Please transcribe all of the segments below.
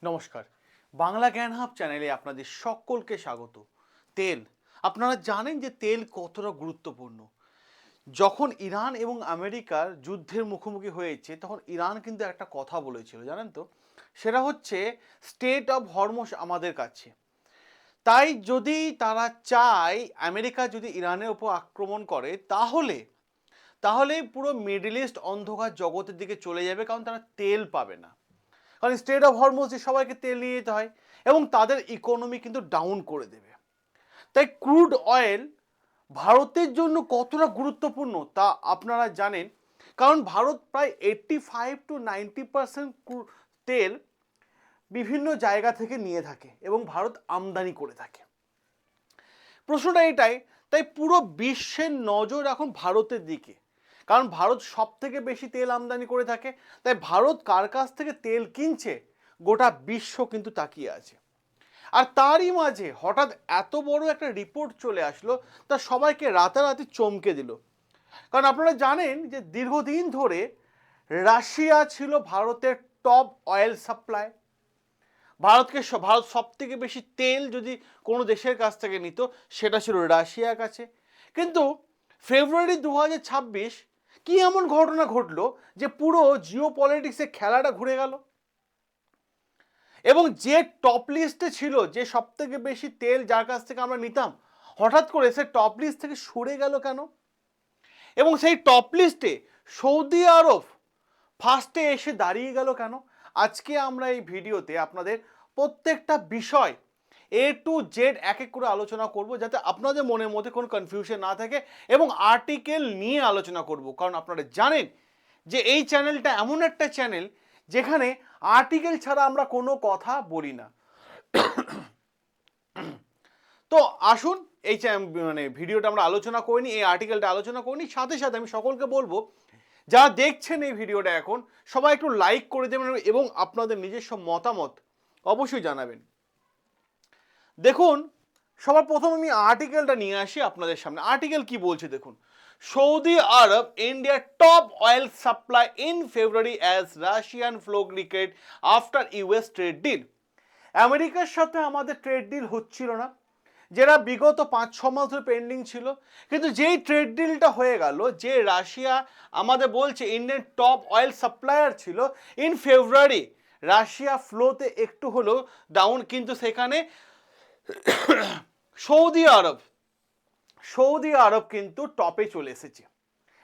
নমস্কার। বাংলা জ্ঞান হাব চ্যানেলে আপনাদের সকলকে স্বাগত। তেল, আপনারা জানেন যে তেল কতটা গুরুত্বপূর্ণ। যখন ইরান এবং আমেরিকার যুদ্ধের মুখোমুখি হয়েছে তখন ইরান কিন্তু একটা কথা বলেছিল, জানেন তো? সেটা হচ্ছে স্টেট অফ হরমুজ আমাদের কাছে। তাই যদি তারা চায় আমেরিকা যদি ইরানের উপর আক্রমণ করে তাহলে তাহলে পুরো মিডল ইস্ট অন্ধকার জগতের দিকে চলে যাবে, কারণ তারা তেল পাবে না। কারণ স্টেট অফ হরমুজ সবাইকে তেল নিয়ে যেতে হয় এবং তাদের ইকোনমি কিন্তু ডাউন করে দেবে। তাই ক্রুড অয়েল ভারতের জন্য কতটা গুরুত্বপূর্ণ তা আপনারা জানেন, কারণ ভারত প্রায় 85 to 90% তেল বিভিন্ন জায়গা থেকে নিয়ে থাকে এবং ভারত আমদানি করে থাকে। প্রশ্নটা এটাই, তাই পুরো বিশ্বের নজর এখন ভারতের দিকে, কারণ ভারত সব থেকে বেশি তেল আমদানি করে থাকে। তাই ভারত কার কাছ থেকে তেল কিনছে গোটা বিশ্ব কিন্তু তাকিয়ে আছে। আর তারই মাঝে হঠাৎ এত বড় একটা রিপোর্ট চলে আসলো, তা সবাইকে রাতারাতি চমকে দিল। কারণ আপনারা জানেন যে দীর্ঘদিন ধরে রাশিয়া ছিল ভারতের টপ অয়েল সাপ্লাই। ভারত সব থেকে বেশি তেল যদি কোনো দেশের কাছ থেকে নিত সেটা ছিল রাশিয়ার কাছে। কিন্তু ফেব্রুয়ারি 2026 কি এমন ঘটনা ঘটলো যে পুরো জিও পলিটিক্সের খেলাটা ঘুরে গেল এবং যে টপ লিস্টে ছিল, যে সব থেকে বেশি তেল যার কাছ থেকে আমরা নিতাম, হঠাৎ করে সে টপ লিস্ট থেকে সরে গেল কেন? এবং সেই টপ লিস্টে সৌদি আরব ফার্স্টে এসে দাঁড়িয়ে গেল কেন? আজকে আমরা এই ভিডিওতে আপনাদের প্রত্যেকটা বিষয় A to Z এক এক করে আলোচনা করব, যাতে আপনাদের মনের মধ্যে কোনো কনফিউশন না থাকে, এবং আর্টিকেল নিয়ে আলোচনা করব। কারণ আপনারা জানেন যে এই চ্যানেলটা এমন একটা চ্যানেল যেখানে আর্টিকেল ছাড়া আমরা কোনো কথা বলি না। তো আসুন এই ভিডিওটা আমরা আলোচনা করিনি, এই আর্টিকেলটা আলোচনা করিনি। সাথে সাথে আমি সকলকে বলবো, যারা দেখছেন এই ভিডিওটা এখন, সবাই একটু লাইক করে দেবেন এবং আপনাদের নিজস্ব মতামত অবশ্যই জানাবেন। দেখুন, সবার প্রথম আমি আর্টিকেলটা নিয়ে আসি আপনাদের সামনে। আর্টিকেল কি বলছে দেখুন। সৌদি আরব ইন্ডিয়ার top oil supply in February as Russian flow crimped after US trade deal. আমেরিকার সাথে আমাদের ট্রেড ডিল হচ্ছিল না, যেটা বিগত 5-6 মাস ধরে পেন্ডিং ছিল। কিন্তু যেই ট্রেড ডিলটা হয়ে গেল, যে রাশিয়া আমাদের বলছে ইন্ডিয়ান টপ অয়েল সাপ্লায়ার ছিল, ইন ফেব্রুয়ারি রাশিয়া ফ্লোতে একটু হলেও ডাউন, কিন্তু সেখানে সৌদি আরব কিন্তু টপে চলে এসেছে,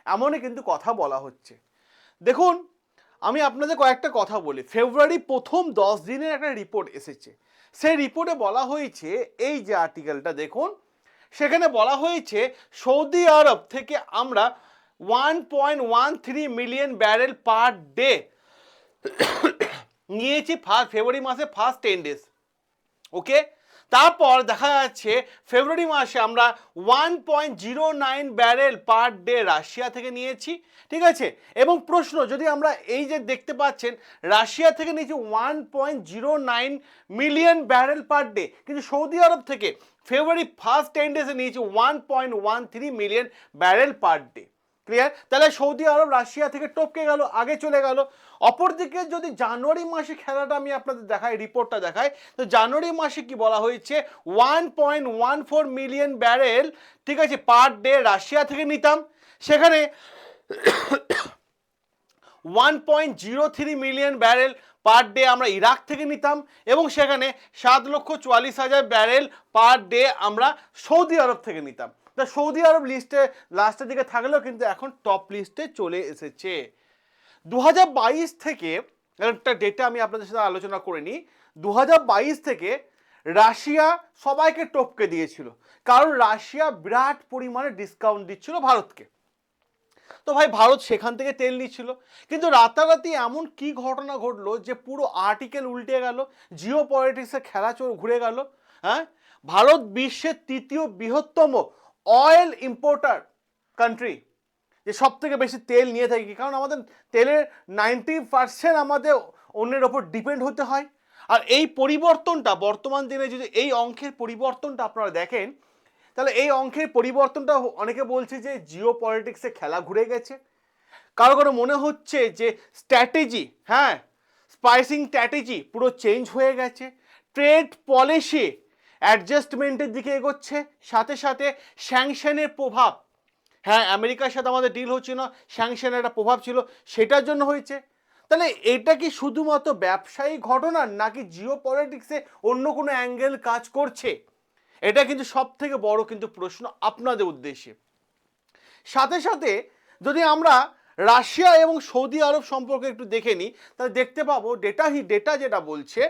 এমনই কিন্তু কথা বলা হচ্ছে। দেখুন, আমি আপনাদের কয়েকটা কথা বলি। ফেব্রুয়ারি প্রথম 10 দিনের একটা রিপোর্ট এসেছে। সেই রিপোর্টে বলা হয়েছে, এই যে আর্টিকেলটা দেখুন, সেখানে বলা হয়েছে সৌদি আরব থেকে আমরা 1.13 মিলিয়ন ব্যারেল পার ডে নিয়েছি ফেব্রুয়ারি মাসে ফার্স্ট 10 ডেজ। ওকে, তারপর দেখা যাচ্ছে ফেব্রুয়ারি মাসে আমরা 1.09 ব্যারেল পার ডে রাশিয়া থেকে নিয়েছি। ঠিক আছে, এবং প্রশ্ন, যদি আমরা এই যে দেখতে পাচ্ছেন রাশিয়া থেকে নিয়েছি 1.09 মিলিয়ন ব্যারেল পার ডে, কিন্তু সৌদি আরব থেকে ফেব্রুয়ারি ফার্স্ট 10 ডেজে নিয়েছি 1.13 million barrel per day. Clear? তাহলে সৌদি আরব রাশিয়া থেকে টপকে গেল, আগে চলে গেল। অপরদিকে যদি জানুয়ারি মাসে খেলাটা আমি আপনাদের দেখাই, রিপোর্টটা দেখাই, তো জানুয়ারি মাসে কি বলা হয়েছে, 1.14 মিলিয়ন ব্যারেল, ঠিক আছে, পার ডে রাশিয়া থেকে নিতাম। সেখানে 1.03 মিলিয়ন ব্যারেল পার ডে আমরা ইরাক থেকে নিতাম, এবং সেখানে 7,44,000 ব্যারেল পার ডে আমরা সৌদি আরব থেকে নিতাম। তা সৌদি আরব লিস্টে লাস্টের দিকে থাকলেও কিন্তু এখন টপ লিস্টে চলে এসেছে। 2022 থেকে একটা ডেটা আমি আপনাদের সাথে আলোচনা করে নিই। 2022 থেকে রাশিয়া সবাইকে টপকে দিয়েছিল, কারণ রাশিয়া বিরাট পরিমাণে ডিসকাউন্ট দিচ্ছিল ভারতকে। তো ভাই, ভারত সেখান থেকে তেল নিচ্ছিল। কিন্তু রাতারাতি এমন কি ঘটনা ঘটলো যে পুরো আর্টিকেল উল্টে গেল, জিও পলিটিক্সের খেলা ঘুরে গেল। হ্যাঁ, ভারত বিশ্বের তৃতীয় বৃহত্তম অয়েল ইম্পোর্টার কান্ট্রি, যে সব থেকে বেশি তেল নিয়ে থাকি, কারণ আমাদের তেলের 90% আমাদের অন্যের ওপর ডিপেন্ড হতে হয়। আর এই পরিবর্তনটা বর্তমান দিনে যদি এই অঙ্কের পরিবর্তনটা আপনারা দেখেন, তাহলে এই অঙ্কের পরিবর্তনটা অনেকে বলছে যে জিও পলিটিক্সে খেলা ঘুরে গেছে। কারো কারো মনে হচ্ছে যে স্ট্র্যাটেজি, হ্যাঁ, প্রাইসিং স্ট্র্যাটেজি পুরো চেঞ্জ হয়ে গেছে, ট্রেড পলিসি অ্যাডজাস্টমেন্টের দিকে এগোচ্ছে, সাথে সাথে স্যাংশনের প্রভাব, হ্যাঁ আমেরিকার সাথে আমাদের ডিল হচ্ছে না, স্যাংশনের একটা প্রভাব ছিল সেটার জন্য হয়েছে। তাহলে এটা কি শুধুমাত্র ব্যবসায়িক ঘটনা নাকি জিও পলিটিক্সে অন্য কোনো অ্যাঙ্গেল কাজ করছে? এটা কিন্তু সব থেকে বড় কিন্তু প্রশ্ন আপনাদের উদ্দেশ্যে। সাথে সাথে যদি আমরা রাশিয়া এবং সৌদি আরব সম্পর্কে একটু দেখে নিই, তাহলে দেখতে পাবো ডেটা যেটা বলছে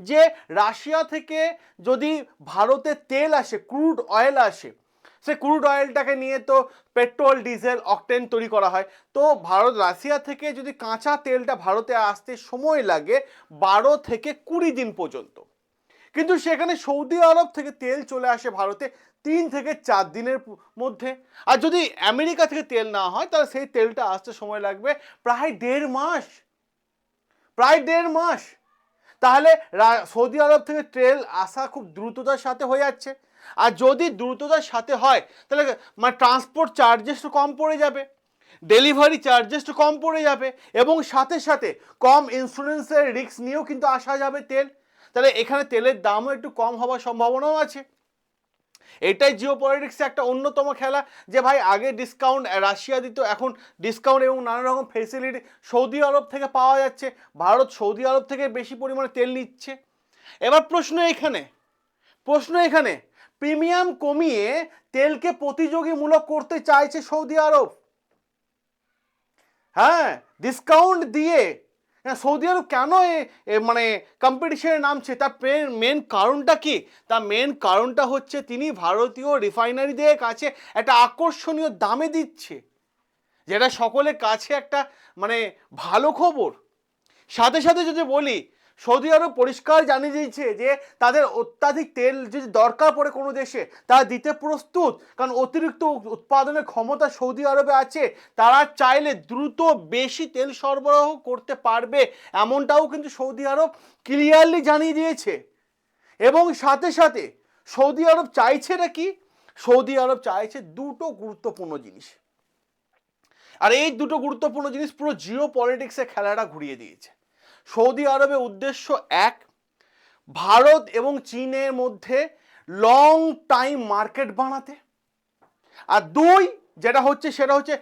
যে রাশিয়া থেকে যদি ভারতে তেল আসে, ক্রুড অয়েল আসে, সে ক্রুড অয়েলটাকে নিয়ে তো পেট্রোল ডিজেল অকটেন তৈরি করা হয়, তো রাশিয়া থেকে যদি কাঁচা তেলটা ভারতে আসতে সময় লাগে 12 থেকে 20 দিন পর্যন্ত, কিন্তু সেখানে সৌদি আরব থেকে তেল চলে আসে ভারতে 3 থেকে 4 দিনের মধ্যে। আর যদি আমেরিকা থেকে তেল না হয় তাহলে সেই তেলটা আসতে সময় লাগবে প্রায় 1.5 মাস, প্রায় 1.5 মাস। তাহলে সৌদি আরব থেকে তেল আসা খুব দ্রুততার সাথে হয়ে যাচ্ছে, আর যদি দ্রুততার সাথে হয় তাহলে মানে ট্রান্সপোর্ট চার্জেসও কম পড়ে যাবে, ডেলিভারি চার্জেসটা কম পড়ে যাবে, এবং সাথে সাথে কম ইন্স্যুরেন্সের রিস্ক নিয়েও কিন্তু আসা যাবে তেল। তাহলে এখানে তেলের দামও একটু কম হওয়ার সম্ভাবনাও আছে। এটাই জিও পলিটিক্সে একটা অন্যতম খেলা, যে ভাই আগে ডিসকাউন্ট রাশিয়া দিত, এখন ডিসকাউন্ট এবং নানা রকম ফেসিলিটি সৌদি আরব থেকে পাওয়া যাচ্ছে, ভারত সৌদি আরব থেকে বেশি পরিমাণে তেল নিচ্ছে। এবার প্রশ্ন এখানে প্রিমিয়াম কমিয়ে তেলকে প্রতিযোগীমূলক করতে চাইছে সৌদি আরব, হ্যাঁ ডিসকাউন্ট দিয়ে। সৌদি আরব কেন মানে কম্পিটিশনে নামছে, তার মেন কারণটা কি? তার মেন কারণটা হচ্ছে তিনি ভারতীয় রিফাইনারিদের কাছে একটা আকর্ষণীয় দামে দিচ্ছে, যেটা সকলের কাছে একটা মানে ভালো খবর। সাথে সাথে যদি বলি, সৌদি আরব পরিষ্কার জানিয়ে দিয়েছে যে তাদের অত্যাধিক তেল যদি দরকার পড়ে কোনো দেশে তারা দিতে প্রস্তুত, কারণ অতিরিক্ত উৎপাদনের ক্ষমতা সৌদি আরবে আছে, তারা চাইলে দ্রুত বেশি তেল সরবরাহ করতে পারবে, এমনটাও কিন্তু সৌদি আরব ক্লিয়ারলি জানিয়ে দিয়েছে। এবং সাথে সাথে সৌদি আরব চাইছে নাকি, সৌদি আরব চাইছে দুটো গুরুত্বপূর্ণ জিনিস, আর এই দুটো গুরুত্বপূর্ণ জিনিস পুরো জিও পলিটিক্সের খেলাটা ঘুরিয়ে দিয়েছে। সৌদি আরবের উদ্দেশ্য এক, ভারত এবং চীনের মধ্যে লং টাইম মার্কেট বানাতে, আর দুই যেটা হচ্ছে সেটা হচ্ছে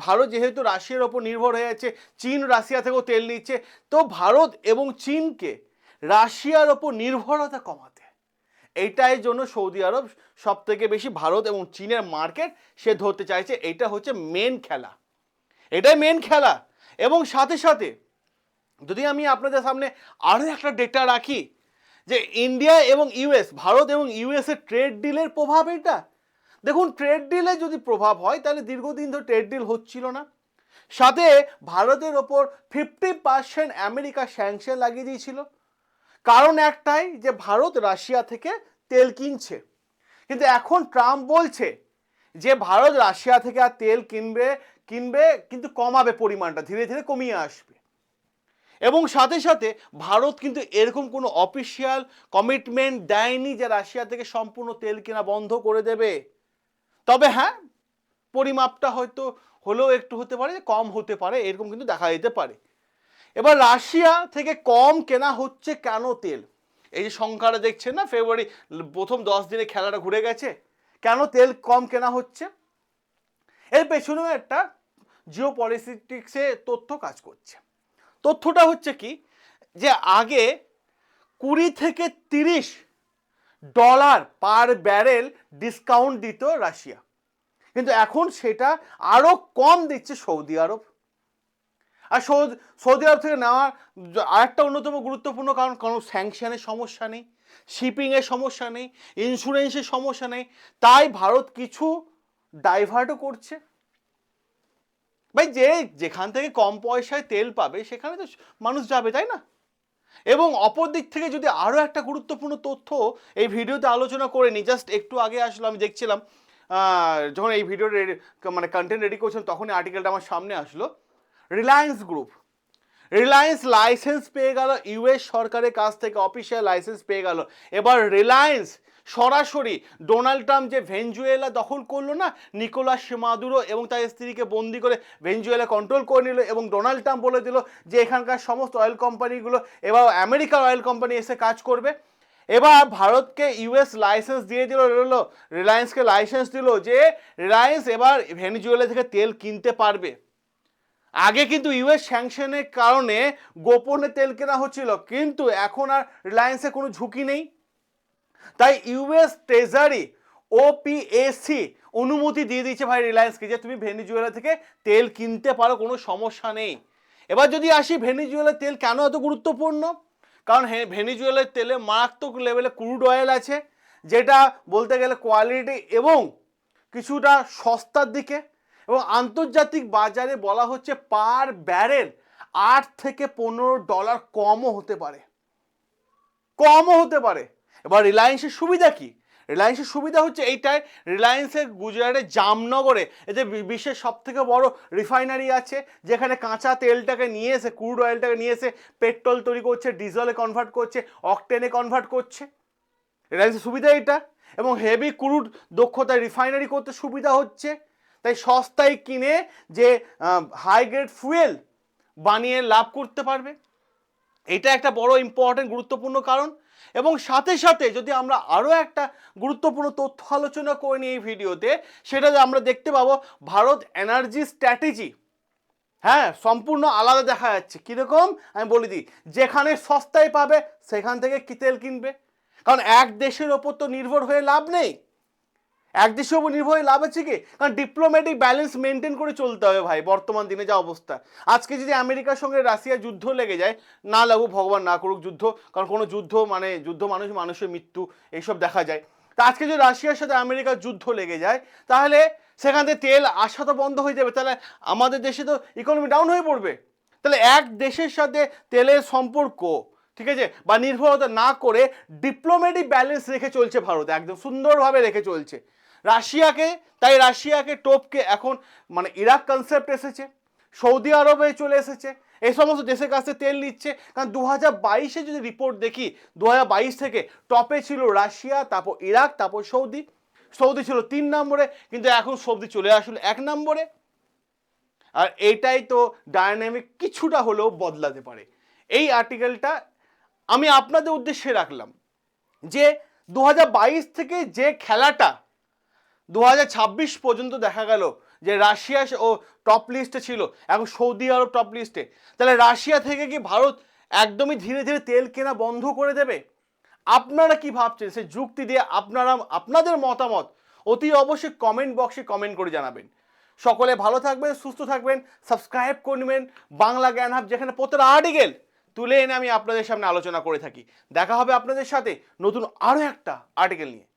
ভারত যেহেতু রাশিয়ার ওপর নির্ভর হয়ে আছে, চীন রাশিয়া থেকেও তেল নিচ্ছে, তো ভারত এবং চীনকে রাশিয়ার ওপর নির্ভরতা কমাতে, এইটাই জন্য সৌদি আরব সব থেকে বেশি ভারত এবং চীনের মার্কেট সে ধরতে চাইছে। এইটা হচ্ছে মেন খেলা, এটাই মেন খেলা। এবং সাথে সাথে যদি আমি আপনাদের সামনে আরও একটা ডেটা রাখি যে ইন্ডিয়া এবং ইউএস, ভারত এবং ইউএস এর ট্রেড ডিলের প্রভাব, এটা দেখুন ট্রেড ডিলে যদি প্রভাব হয় তাহলে দীর্ঘদিন ধরে ট্রেড ডিল হচ্ছিল না, সাথে ভারতের ওপর 50% আমেরিকা স্যাংশন লাগিয়ে দিয়েছিল, কারণ একটাই যে ভারত রাশিয়া থেকে তেল কিনছে। কিন্তু এখন ট্রাম্প বলছে যে ভারত রাশিয়া থেকে আর তেল কিনবে কিন্তু কমাবে, পরিমাণটা ধীরে ধীরে কমিয়ে আসবে। এবং সাথে সাথে ভারত কিন্তু এরকম কোনো অফিসিয়াল কমিটমেন্ট দেয়নি যে রাশিয়া থেকে সম্পূর্ণ তেল কেনা বন্ধ করে দেবে, তবে হ্যাঁ পরিমাপটা হয়তো হলেও একটু হতে পারে, কম হতে পারে, এরকম কিন্তু দেখা যেতে পারে। এবার রাশিয়া থেকে কম কেনা হচ্ছে কেন তেল, এই যে সংখ্যাটা দেখছেন না, ফেব্রুয়ারি প্রথম 10 দিনে খেলাটা ঘুরে গেছে, কেন তেল কম কেনা হচ্ছে, এর পেছনেও একটা জিও পলিটিক্সে তথ্য কাজ করছে। তথ্যটা হচ্ছে কি, যে আগে 20 থেকে 30 ডলার পার ব্যারেল ডিসকাউন্ট দিত রাশিয়া, কিন্তু এখন সেটা আরো কম দিচ্ছে সৌদি আরব। আর সৌদি আরব থেকে নেওয়ার আরেকটা অন্যতম গুরুত্বপূর্ণ কারণ, কোনো স্যাংশনের সমস্যা নেই, শিপিংয়ের সমস্যা নেই, ইন্স্যুরেন্সের সমস্যা নেই, তাই ভারত কিছু ডাইভার্টও করছে। ভাই যেখান থেকে কম পয়সায় তেল পাবে সেখানে তো মানুষ যাবে, তাই না? এবং অপর দিক থেকে যদি আরও একটা গুরুত্বপূর্ণ তথ্য এই ভিডিওতে আলোচনা করে নিই, জাস্ট একটু আগে আসলো, আমি দেখছিলাম যখন এই ভিডিও মানে কন্টেন্ট রেডি করছিলাম তখনই আর্টিকেলটা আমার সামনে আসলো। রিলায়েন্স লাইসেন্স পেয়ে গেল ইউএস সরকারের কাছ থেকে, অফিসিয়াল লাইসেন্স পেয়ে গেল। এবার রিলায়েন্স সরাসরি ডোনাল্ড ট্রাম্প যে ভেনেজুয়েলা দখল করলো না, নিকোলাস মাদুরো এবং তার স্ত্রীকে বন্দি করে ভেনেজুয়েলা কন্ট্রোল করে নিল, এবং ডোনাল্ড ট্রাম্প বলে দিল যে এখানকার সমস্ত অয়েল কোম্পানিগুলো এবার আমেরিকার অয়েল কোম্পানি এসে কাজ করবে। এবার ভারতকে ইউএস লাইসেন্স দিয়ে দিল, রিলায়েন্সকে লাইসেন্স দিল যে রিলায়েন্স এবার ভেনেজুয়েলা থেকে তেল কিনতে পারবে। আগে কিন্তু ইউএস স্যাংশনের কারণে গোপনে তেল কেনা হচ্ছিল, কিন্তু এখন আর রিলায়েন্সের কোনো ঝুঁকি নেই। তাই ইউএস ট্রেজারি ওপিএসি অনুমতি দিয়ে দিয়েছে ভাই রিলায়েন্সকে যে তুমি ভেনেজুয়েলা থেকে তেল কিনতে পারো, কোনো সমস্যা নেই। এবার যদি আসি ভেনেজুয়েলার তেল কেন এত গুরুত্বপূর্ণ, কারণ ভেনেজুয়েলার তেলে মারাত্মক লেভেলে ক্রুড অয়েল আছে, যেটা বলতে গেলে কোয়ালিটি এবং কিছুটা সস্তার দিকে, এবং আন্তর্জাতিক বাজারে বলা হচ্ছে পার ব্যারেল $8 থেকে $15 কমও হতে পারে। এবার রিলায়েন্সের সুবিধা কি? রিলায়েন্সের সুবিধা হচ্ছে এইটাই, রিলায়েন্সের গুজরাটের জামনগরে এতে বিশ্বের সব থেকে বড় রিফাইনারি আছে, যেখানে কাঁচা তেলটাকে নিয়ে এসে, ক্রুড অয়েলটাকে নিয়ে এসে পেট্রোল তৈরি করছে, ডিজেলে কনভার্ট করছে, অকটেনে কনভার্ট করছে। রিলায়েন্সের সুবিধা এটা, এবং হেভি ক্রুড দক্ষতায় রিফাইনারি করতে সুবিধা হচ্ছে। তাই সস্তায় কিনে যে হাই গ্রেড ফুয়েল বানিয়ে লাভ করতে পারবে, এটা একটা বড় ইম্পর্টেন্ট গুরুত্বপূর্ণ কারণ। এবং সাথে সাথে যদি আমরা আরও একটা গুরুত্বপূর্ণ তথ্য আলোচনা করে নিই এই ভিডিওতে, সেটা আমরা দেখতে পাবো ভারত এনার্জি স্ট্র্যাটেজি, হ্যাঁ, সম্পূর্ণ আলাদা দেখা যাচ্ছে। কীরকম আমি বলে দিই, যেখানে সস্তায় পাবে সেখান থেকে তেল কিনবে, কারণ এক দেশের ওপর তো নির্ভর হয়ে লাভ নেই। এক দেশের উপর নির্ভর হয়ে লাভ আছে কি, কারণ ডিপ্লোম্যাটিক ব্যালেন্স মেনটেন করে চলতে হবে ভাই বর্তমান দিনে যা অবস্থা। আজকে যদি আমেরিকার সঙ্গে রাশিয়া যুদ্ধ লেগে যায়, না লাগুক, ভগবান না করুক যুদ্ধ, কারণ কোনো যুদ্ধ মানুষের মৃত্যু এইসব দেখা যায়। তা আজকে যদি রাশিয়ার সাথে আমেরিকার যুদ্ধ লেগে যায়, তাহলে সেখান থেকে তেল আসা তো বন্ধ হয়ে যাবে, তাহলে আমাদের দেশে তো ইকোনমি ডাউন হয়ে পড়বে। তাহলে এক দেশের সাথে তেলের সম্পর্ক, ঠিক আছে, বা নির্ভরতা না করে ডিপ্লোম্যাটিক ব্যালেন্স রেখে চলছে ভারত, একদম সুন্দরভাবে রেখে চলছে। রাশিয়াকে টপকে এখন মানে ইরাক কনসেপ্ট এসেছে, সৌদি আরবে চলে এসেছে, এই সমস্ত দেশের কাছে তেল নিচ্ছে। কারণ 2022-এ যদি রিপোর্ট দেখি, 2022 থেকে টপে ছিল রাশিয়া, তারপর ইরাক, তারপর সৌদি ছিল 3 নম্বরে, কিন্তু এখন সৌদি চলে আসলো 1 নম্বরে। আর এইটাই তো ডায়নামিক কিছুটা হলেও বদলাতে পারে। এই আর্টিকেলটা আমি আপনাদের উদ্দেশ্যে রাখলাম যে 2022 থেকে যে খেলাটা 2026 পর্যন্ত দেখা গেল যে রাশিয়া ও টপ লিস্টে ছিল, এখন সৌদি আরব টপ লিস্টে, তাহলে রাশিয়া থেকে কি ভারত একদমই ধীরে ধীরে তেল কেনা বন্ধ করে দেবে? আপনারা কি ভাবছেন সেই যুক্তি দিয়ে আপনাদের মতামত অতি অবশ্যই কমেন্ট বক্সে কমেন্ট করে জানাবেন। সকলে ভালো থাকবেন, সুস্থ থাকবেন, সাবস্ক্রাইব করে নেবেন বাংলা জ্ঞান হাব, যেখানে প্রতিটা আর্টিকেল তুলে এনে আমি আপনাদের সামনে আলোচনা করে থাকি। দেখা হবে আপনাদের সাথে নতুন আরও একটা আর্টিকেল নিয়ে।